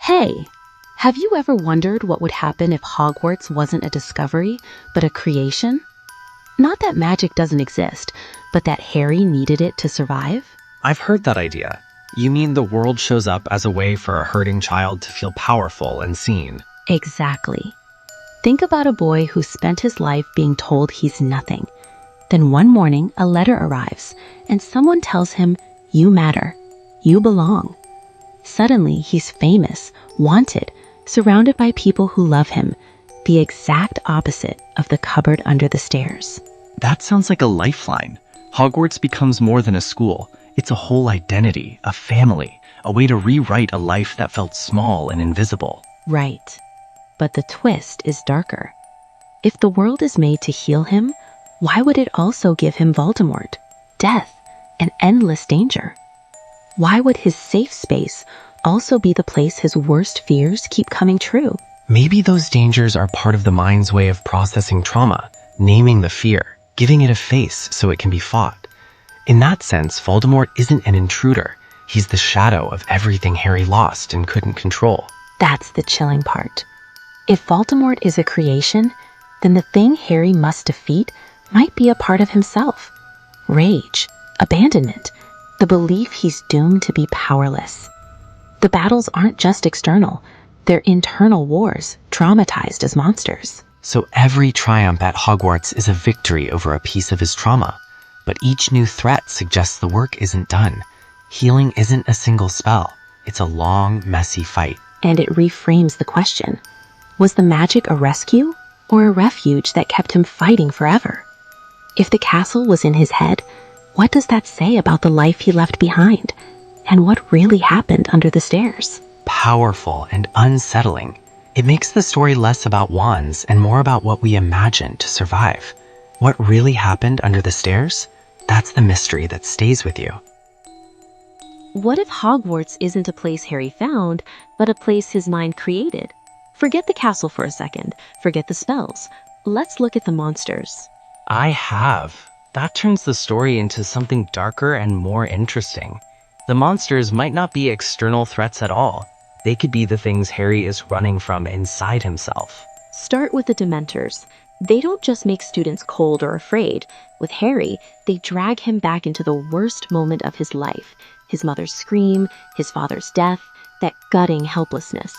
Hey, have you ever wondered what would happen if Hogwarts wasn't a discovery, but a creation? Not that magic doesn't exist, but that Harry needed it to survive? I've heard that idea. You mean the world shows up as a way for a hurting child to feel powerful and seen? Exactly. Think about a boy who spent his life being told he's nothing. Then one morning, a letter arrives, and someone tells him, "You matter. You belong." Suddenly, he's famous, wanted, surrounded by people who love him, the exact opposite of the cupboard under the stairs. That sounds like a lifeline. Hogwarts becomes more than a school. It's a whole identity, a family, a way to rewrite a life that felt small and invisible. Right. But the twist is darker. If the world is made to heal him, why would it also give him Voldemort, death, and endless danger? Why would his safe space also be the place his worst fears keep coming true? Maybe those dangers are part of the mind's way of processing trauma, naming the fear, giving it a face so it can be fought. In that sense, Voldemort isn't an intruder. He's the shadow of everything Harry lost and couldn't control. That's the chilling part. If Voldemort is a creation, then the thing Harry must defeat might be a part of himself. Rage, abandonment, the belief he's doomed to be powerless. The battles aren't just external, they're internal wars, traumatized as monsters. So every triumph at Hogwarts is a victory over a piece of his trauma. But each new threat suggests the work isn't done. Healing isn't a single spell. It's a long, messy fight. And it reframes the question. Was the magic a rescue or a refuge that kept him fighting forever? If the castle was in his head, what does that say about the life he left behind? And what really happened under the stairs? Powerful and unsettling. It makes the story less about wands and more about what we imagine to survive. What really happened under the stairs? That's the mystery that stays with you. What if Hogwarts isn't a place Harry found, but a place his mind created? Forget the castle for a second. Forget the spells. Let's look at the monsters. I have. That turns the story into something darker and more interesting. The monsters might not be external threats at all. They could be the things Harry is running from inside himself. Start with the Dementors. They don't just make students cold or afraid. With Harry, they drag him back into the worst moment of his life. His mother's scream, his father's death, that gutting helplessness.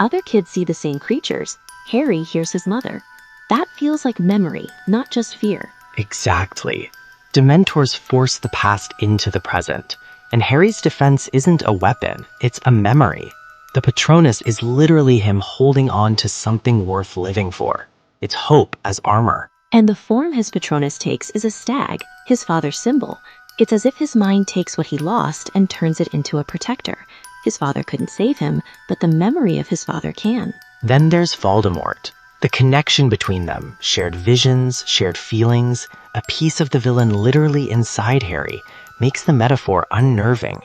Other kids see the same creatures. Harry hears his mother. That feels like memory, not just fear. Exactly. Dementors force the past into the present. And Harry's defense isn't a weapon, it's a memory. The Patronus is literally him holding on to something worth living for. It's hope as armor. And the form his Patronus takes is a stag, his father's symbol. It's as if his mind takes what he lost and turns it into a protector. His father couldn't save him, but the memory of his father can. Then there's Voldemort. The connection between them, shared visions, shared feelings, a piece of the villain literally inside Harry, makes the metaphor unnerving.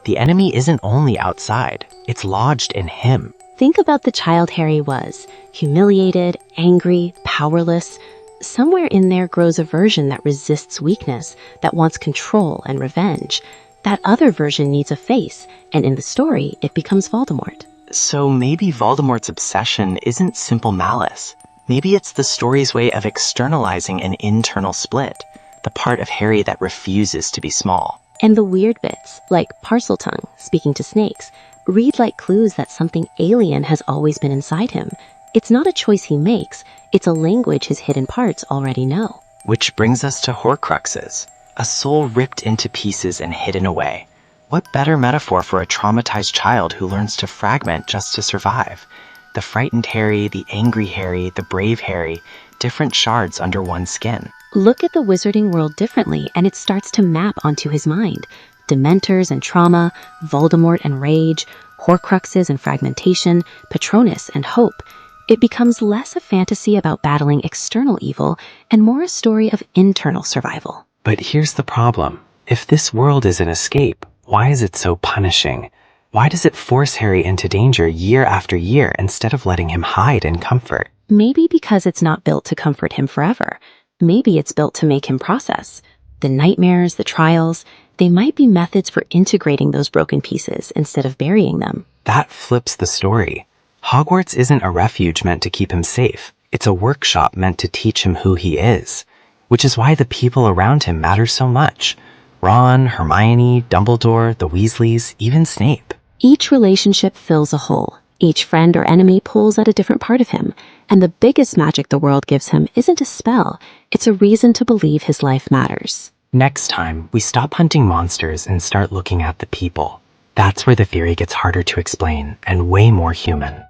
The enemy isn't only outside, it's lodged in him. Think about the child Harry was, humiliated, angry, powerless. Somewhere in there grows a version that resists weakness, that wants control and revenge. That other version needs a face, and in the story, it becomes Voldemort. So maybe Voldemort's obsession isn't simple malice. Maybe it's the story's way of externalizing an internal split, the part of Harry that refuses to be small. And the weird bits, like Parseltongue speaking to snakes, read like clues that something alien has always been inside him. It's not a choice he makes, it's a language his hidden parts already know. Which brings us to Horcruxes, a soul ripped into pieces and hidden away. What better metaphor for a traumatized child who learns to fragment just to survive? The frightened Harry, the angry Harry, the brave Harry, different shards under one skin. Look at the wizarding world differently, and it starts to map onto his mind. Dementors and trauma, Voldemort and rage, Horcruxes and fragmentation, Patronus and hope. It becomes less a fantasy about battling external evil and more a story of internal survival. But here's the problem. If this world is an escape, why is it so punishing? Why does it force Harry into danger year after year instead of letting him hide in comfort? Maybe because it's not built to comfort him forever. Maybe it's built to make him process. The nightmares, the trials, they might be methods for integrating those broken pieces instead of burying them. That flips the story. Hogwarts isn't a refuge meant to keep him safe. It's a workshop meant to teach him who he is, which is why the people around him matter so much. Ron, Hermione, Dumbledore, the Weasleys, even Snape. Each relationship fills a hole. Each friend or enemy pulls at a different part of him. And the biggest magic the world gives him isn't a spell, it's a reason to believe his life matters. Next time, we stop hunting monsters and start looking at the people. That's where the theory gets harder to explain and way more human.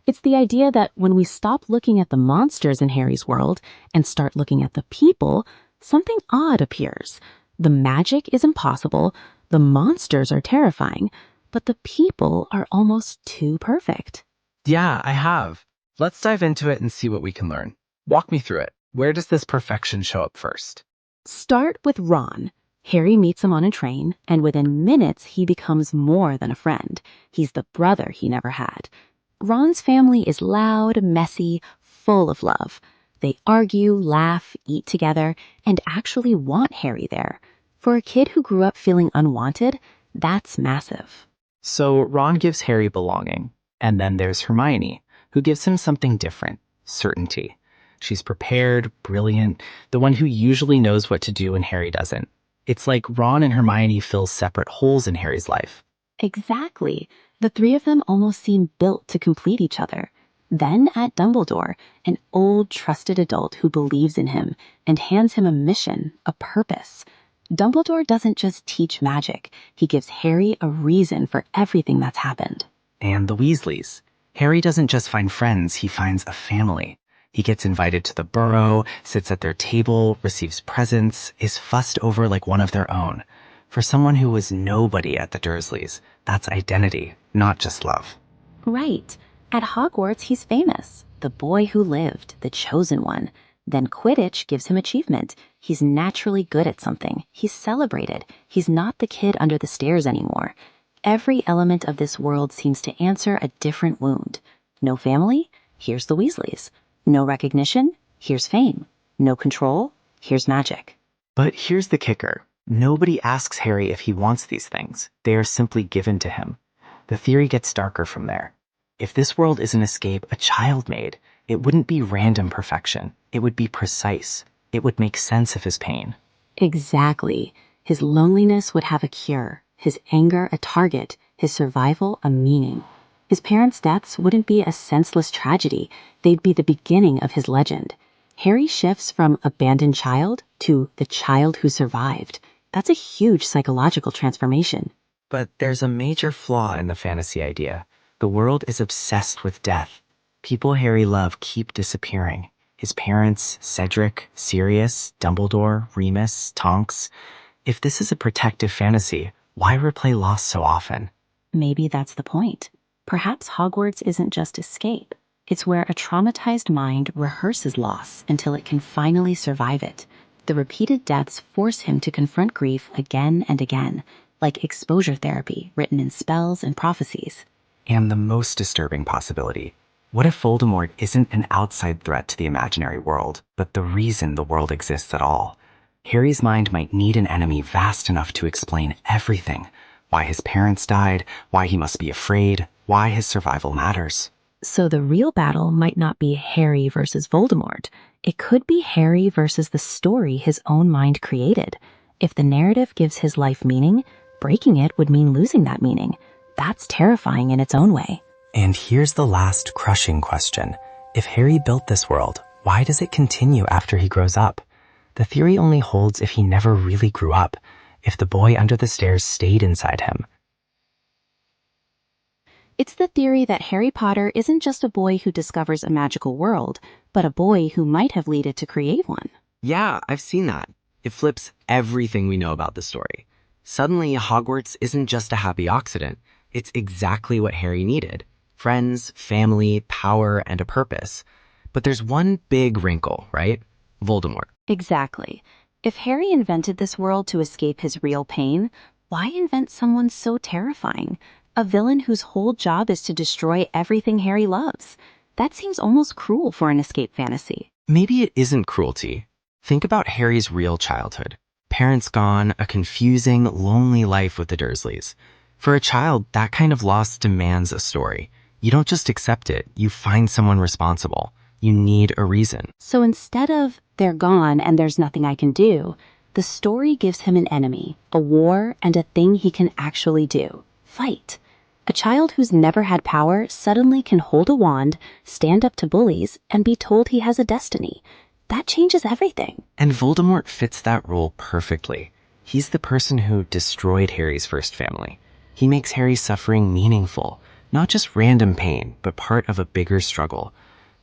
It's the idea that when we stop looking at the monsters in Harry's world and start looking at the people, something odd appears. The magic is impossible, the monsters are terrifying, but the people are almost too perfect. Yeah, I have. Let's dive into it and see what we can learn. Walk me through it. Where does this perfection show up first? Start with Ron. Harry meets him on a train, and within minutes he becomes more than a friend. He's the brother he never had. Ron's family is loud, messy, full of love. They argue, laugh, eat together, and actually want Harry there. For a kid who grew up feeling unwanted, that's massive. So Ron gives Harry belonging, and then there's Hermione, who gives him something different, certainty. She's prepared, brilliant, the one who usually knows what to do when Harry doesn't. It's like Ron and Hermione fill separate holes in Harry's life. Exactly. The three of them almost seem built to complete each other. Then add Dumbledore, an old, trusted adult who believes in him and hands him a mission, a purpose. Dumbledore doesn't just teach magic, he gives Harry a reason for everything that's happened. And the Weasleys. Harry doesn't just find friends, he finds a family. He gets invited to the Burrow, sits at their table, receives presents, is fussed over like one of their own. For someone who was nobody at the Dursleys, that's identity, not just love. Right. At Hogwarts, he's famous. The boy who lived, the chosen one. Then Quidditch gives him achievement. He's naturally good at something. He's celebrated. He's not the kid under the stairs anymore. Every element of this world seems to answer a different wound. No family? Here's the Weasleys. No recognition? Here's fame. No control? Here's magic. But here's the kicker. Nobody asks Harry if he wants these things. They are simply given to him. The theory gets darker from there. If this world is an escape a child made, it wouldn't be random perfection. It would be precise. It would make sense of his pain. Exactly. His loneliness would have a cure, his anger a target, his survival a meaning. His parents' deaths wouldn't be a senseless tragedy, they'd be the beginning of his legend. Harry shifts from abandoned child to the child who survived. That's a huge psychological transformation. But there's a major flaw in the fantasy idea. The world is obsessed with death. People Harry loved keep disappearing. His parents, Cedric, Sirius, Dumbledore, Remus, Tonks. If this is a protective fantasy, why replay loss so often? Maybe that's the point. Perhaps Hogwarts isn't just escape. It's where a traumatized mind rehearses loss until it can finally survive it. The repeated deaths force him to confront grief again and again, like exposure therapy written in spells and prophecies. And the most disturbing possibility. What if Voldemort isn't an outside threat to the imaginary world, but the reason the world exists at all? Harry's mind might need an enemy vast enough to explain everything. Why his parents died, why he must be afraid, why his survival matters. So the real battle might not be Harry versus Voldemort. It could be Harry versus the story his own mind created. If the narrative gives his life meaning, breaking it would mean losing that meaning. That's terrifying in its own way. And here's the last crushing question. If Harry built this world, why does it continue after he grows up? The theory only holds if he never really grew up, if the boy under the stairs stayed inside him. It's the theory that Harry Potter isn't just a boy who discovers a magical world, but a boy who might have needed to create one. Yeah, I've seen that. It flips everything we know about the story. Suddenly, Hogwarts isn't just a happy accident. It's exactly what Harry needed. Friends, family, power, and a purpose. But there's one big wrinkle, right? Voldemort. Exactly. If Harry invented this world to escape his real pain, why invent someone so terrifying? A villain whose whole job is to destroy everything Harry loves. That seems almost cruel for an escape fantasy. Maybe it isn't cruelty. Think about Harry's real childhood. Parents gone, a confusing, lonely life with the Dursleys. For a child, that kind of loss demands a story. You don't just accept it, you find someone responsible. You need a reason. So instead of, they're gone and there's nothing I can do, the story gives him an enemy, a war, and a thing he can actually do: fight. A child who's never had power suddenly can hold a wand, stand up to bullies, and be told he has a destiny. That changes everything. And Voldemort fits that role perfectly. He's the person who destroyed Harry's first family. He makes Harry's suffering meaningful, not just random pain, but part of a bigger struggle.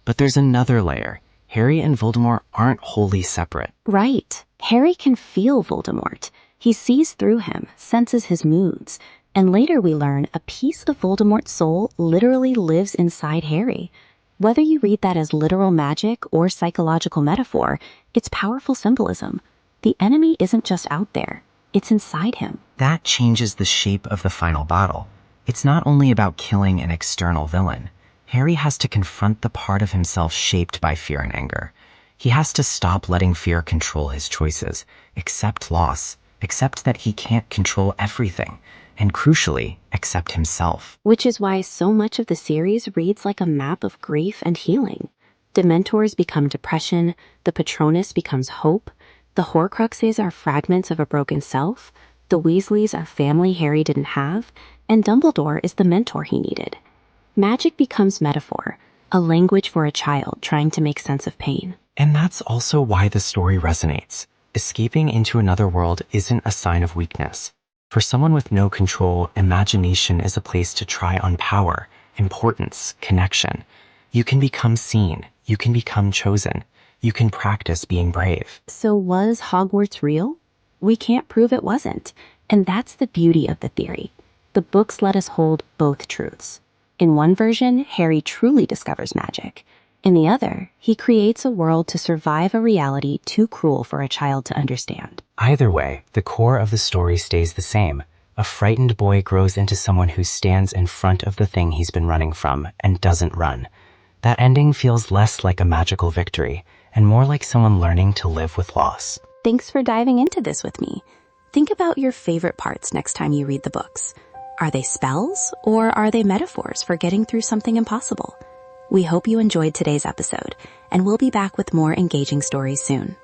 But there's another layer. Harry and Voldemort aren't wholly separate. Right. Harry can feel Voldemort. He sees through him, senses his moods. And later we learn a piece of Voldemort's soul literally lives inside Harry. Whether you read that as literal magic or psychological metaphor, it's powerful symbolism. The enemy isn't just out there, it's inside him. That changes the shape of the final battle. It's not only about killing an external villain. Harry has to confront the part of himself shaped by fear and anger. He has to stop letting fear control his choices, accept loss, accept that he can't control everything, and crucially, accept himself. Which is why so much of the series reads like a map of grief and healing. Dementors become depression, the Patronus becomes hope, the Horcruxes are fragments of a broken self, the Weasleys are family Harry didn't have, and Dumbledore is the mentor he needed. Magic becomes metaphor, a language for a child trying to make sense of pain. And that's also why the story resonates. Escaping into another world isn't a sign of weakness. For someone with no control, imagination is a place to try on power, importance, connection. You can become seen. You can become chosen. You can practice being brave. So was Hogwarts real? We can't prove it wasn't. And that's the beauty of the theory. The books let us hold both truths. In one version, Harry truly discovers magic. In the other, he creates a world to survive a reality too cruel for a child to understand. Either way, the core of the story stays the same. A frightened boy grows into someone who stands in front of the thing he's been running from and doesn't run. That ending feels less like a magical victory and more like someone learning to live with loss. Thanks for diving into this with me. Think about your favorite parts next time you read the books. Are they spells or are they metaphors for getting through something impossible? We hope you enjoyed today's episode, and we'll be back with more engaging stories soon.